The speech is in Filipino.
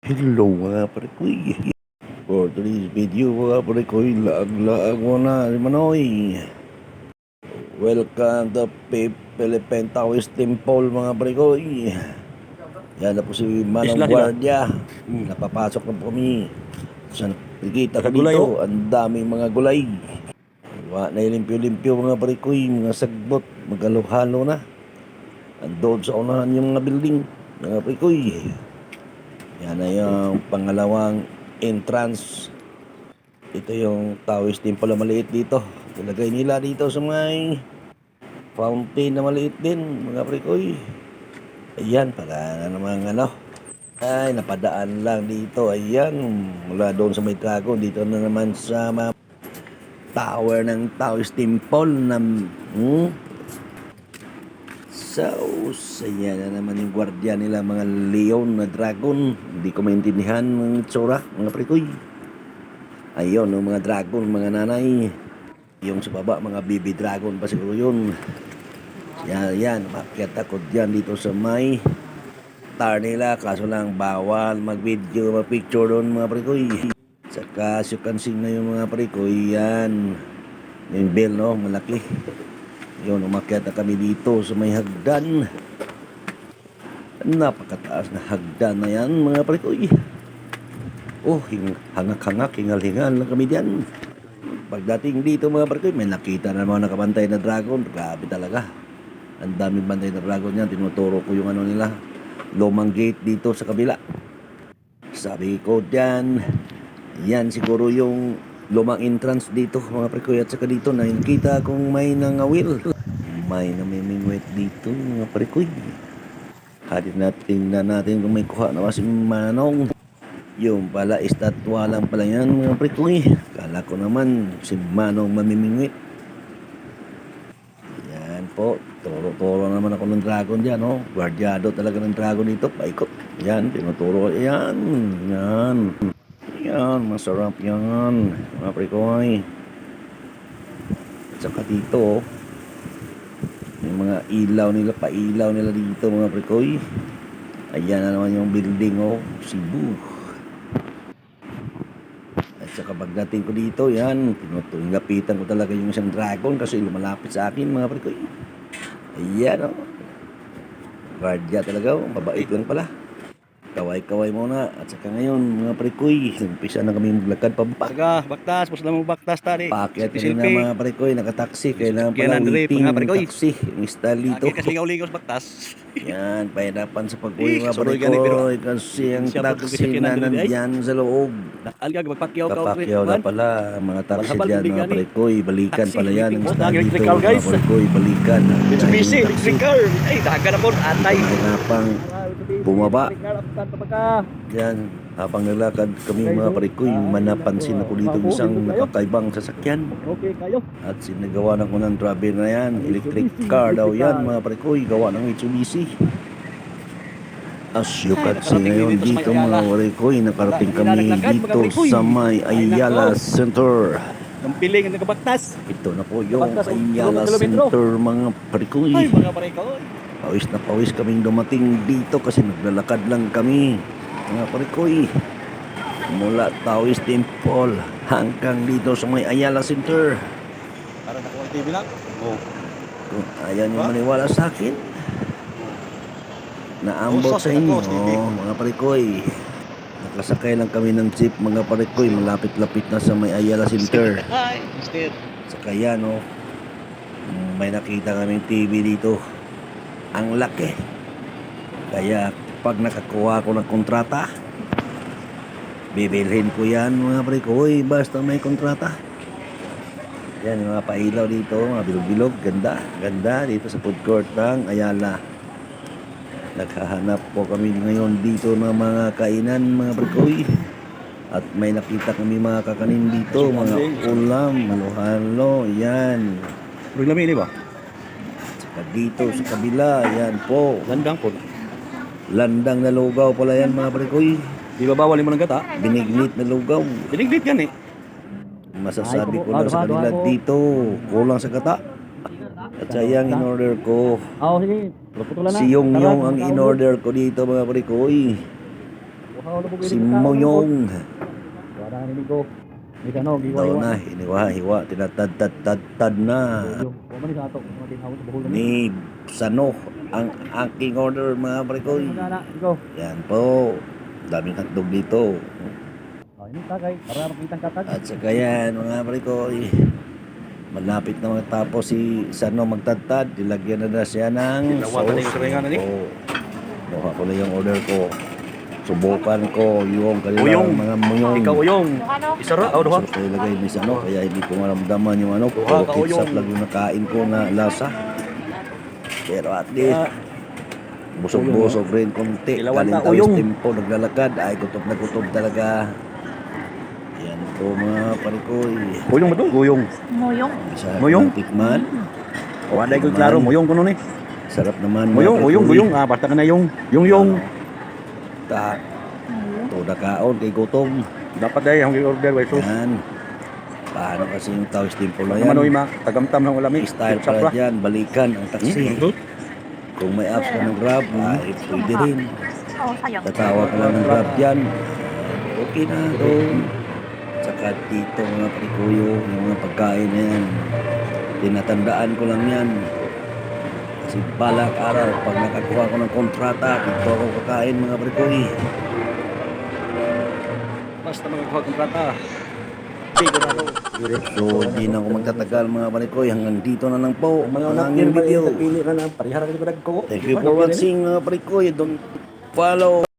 Hello mga prekoy. For today's video mga prekoy, laag-laag mo na si Manoy. Welcome to Philippine Taoist Temple mga prekoy. Yan na po si Manong Isla sila. Guardia. Napapasok na po kami. Sa nakikita ko Gulay dito, oh. ang daming mga gulay. Na limpyo-limpyo mga prekoy, mga sagbot, magkalo-halo na. Andun sa unahan yung mga building mga prekoy. Yan na yung pangalawang entrance. Ito yung Taoist Temple na maliit dito. Ilagay nila dito sa may fountain na maliit din, mga prekoy. Ayan, para namang ay, napadaan lang dito. Ayan, mula doon sa may dragon. Dito na naman sa tower ng Taoist Temple na So, saya na naman yung gwardiya nila, mga leon na dragon. Hindi ko maintindihan ng itsura, mga prekoy. Ayun, yung mga dragon, mga nanay. Yung sa baba, mga baby dragon pa siguro yun. Yan, makiat ako dyan dito sa may tar nila. Kaso lang, bawal mag-video, mag-picture doon, mga prekoy. Saka, as you can see na yung mga prekoy, yan. Yung bell, no, malaki. Yun, umakyat na kami dito sa may hagdan. Napakataas na hagdan na yan, mga prekoy. Oh, hangak-hangak, hingal-hingal na kami diyan. Pagdating dito mga prekoy, may nakita na mga nakabantay na dragon. Grabe talaga. Ang daming bantay na dragon yan. Tinuturo ko yung nila, lumang gate dito sa kabila. Sabi ko diyan, yan siguro yung lumang entrance dito mga prekoy. At saka dito nakikita kong may nangawil. May namimingwit dito mga prekoy. Hadin natin kung may kuha na si Manong. Yung pala, estatwa lang pala yan mga prekoy. Kala ko naman si Manong mamimingwit. Yan po, turo-turo naman ako ng dragon dyan, no? Guardiado talaga ng dragon dito, paikot. Yan, tinuturo ko. Yan, masarap yan mga prekoy. At saka dito, yung mga ilaw nila, pailaw nila dito mga prekoy. Ayan na naman yung building, oh, Cebu. At saka pagdating ko dito, yan, pinutulapitan ko talaga yung isang dragon kasi lumalapit sa akin mga prekoy. Ayan, oh. Guardia talaga, oh. Mabait lang pala. Kaway-kaway muna. At saka ngayon, mga prekoy, umpisa na kami maglakad pababa. Taga baktas, pus lang mo baktas tadi. Paakyat kanina mga prekoy, nakataksi. Kailangan pala Sakyanan diri, waiting mga ng prekoy. taxi. Yung style dito. Lagi kasi ligaw-ligaw sa baktas. Yan, pahirapan sa pag-uwi mga Kasuroy gani, pero prekoy kasi ang siya pa taxi sakyanan na diri, ay. nandyan sa loob. Alga magpakyaw ka Kapakyaw na pala mga taxi Habal-habal dyan bibigan mga ni. prekoy. Balikan Taxi, pala yan. Ang electric style dito electrical, mga guys. prekoy. Balikan. Mitsubishi, Taxi. electric car. Ay, daga na po, atay. Hirapang bumaba. Baka. Yan, habang nalakad kami mga prekoy, manapansin ako dito isang nakakaibang sasakyan. Okay kayo. At sinagawa ng unang driver na yan, electric car daw yan mga prekoy, gawa ng Mitsubishi. As you can see ngayon dito mga prekoy, nakarating kami dito sa may Ayala Center. Ang piling ng kabaktas. Ito na po yung Kabaktas, Ayala kilometro. Center mga prekoy. Ay, mga parekoy. Pawis na pawis kaming dumating dito kasi naglalakad lang kami mga prekoy. Mula Taoist Temple hanggang dito sa may Ayala Center. Para nakuha ang TV lang. Oh. Kung ayaw niyo maniwala sa akin, naambot sa inyo mga parikoy. Nakasakay lang kami ng jeep mga parikoy. Malapit-lapit na sa may Ayala Center. Hi, Mister. Saka yan, may nakita kaming TV dito. Ang laki. Kaya pag nakakuha ko ng kontrata, bibilhin ko yan mga parikoy. Basta may kontrata. Yan, yung mga pailaw dito, mga bilog-bilog, ganda, ganda dito sa food court ng Ayala. Naghahanap po kami ngayon dito ng mga kainan, mga prekoy. At may nakita kami mga kakanin dito, mga ulam, halo-halo, yan. Problema ini ba? Saka dito sa kabila, yan po. Landang po. Landang na lugaw pala yan mga prekoy. Di ba bawal mo ng gata? Binignit na lugaw. Biniglit yan eh. Masasabi ko lang sa kanila dito, kulang sa gata. At sayang in-order ko. Oo, sige. Putulan na. Si Yung ang in-order ko dito mga prekoy. Si Moyong. Wala na ni ko. Di ka no, Daw na, hiniwa-hiwa, tinatad-tad-tad na. Wa man sa ato, mga tinawag sa buhol. Ni Sano, ang aking order mga parikoy. Sana, go. Yan po. Daming hotdog dito. Oh, ini tagay para makita ang katag. At saka yan mga parikoy. Malapit na matapos si Sano magtadtad. Dilagyan na siya ng Dalawa na yung saringan, ani? Oo. Kuha ko na yung order ko. Subukan ko yung kanilang Uyong. mga muyong. Ikaw uyong. Isa ra, duha. So, ilagay ni Sano, kaya hindi ko maramdaman yung ano. Duha Puro ka, kitsap uyong. lang yung nakain ko na lasa. Pero at least, busog-busog rin konti. Ilawan Galing na, tawis uyong. tempo, naglalakad. Ay, kutob na kutob talaga. Yan po mga parikoy. Uyong ba to? Uyong. Moyong. Isa Muyong? tikman. Wala ko klaro, muyong kuno ni. Sarap naman. mga Muyong, parikoy. uyong, uyong. Ah, basta ka na yung. Yung. Ta. Toda kaon kay gutom. Dapat dahil ang order way so. Yan. Paano kasi yung tawis tempo na Naman oy yan? ma, tagamtam ng ulami. Style pala dyan, balikan ang taxi. Kung may apps ka ng Grab, ay pwede rin. Oh, sayang. Tatawa ka lang ng Grab dyan. Okay na doon. Tsaka dito mga parikuyo, yung mga pagkain na yan. Tinatandaan ko lang yan. Kasi balak araw, pag nakakuha ko ng kontrata, dito ako kakain mga parikuyo. Basta magkuha kontrata. So, di na ako magtatagal mga parikoy. Hanggang dito na lang po Mga ang anak aming niyo, video. pili ka na. Parihara ka ko. Thank you for watching mga parikoy. Don't follow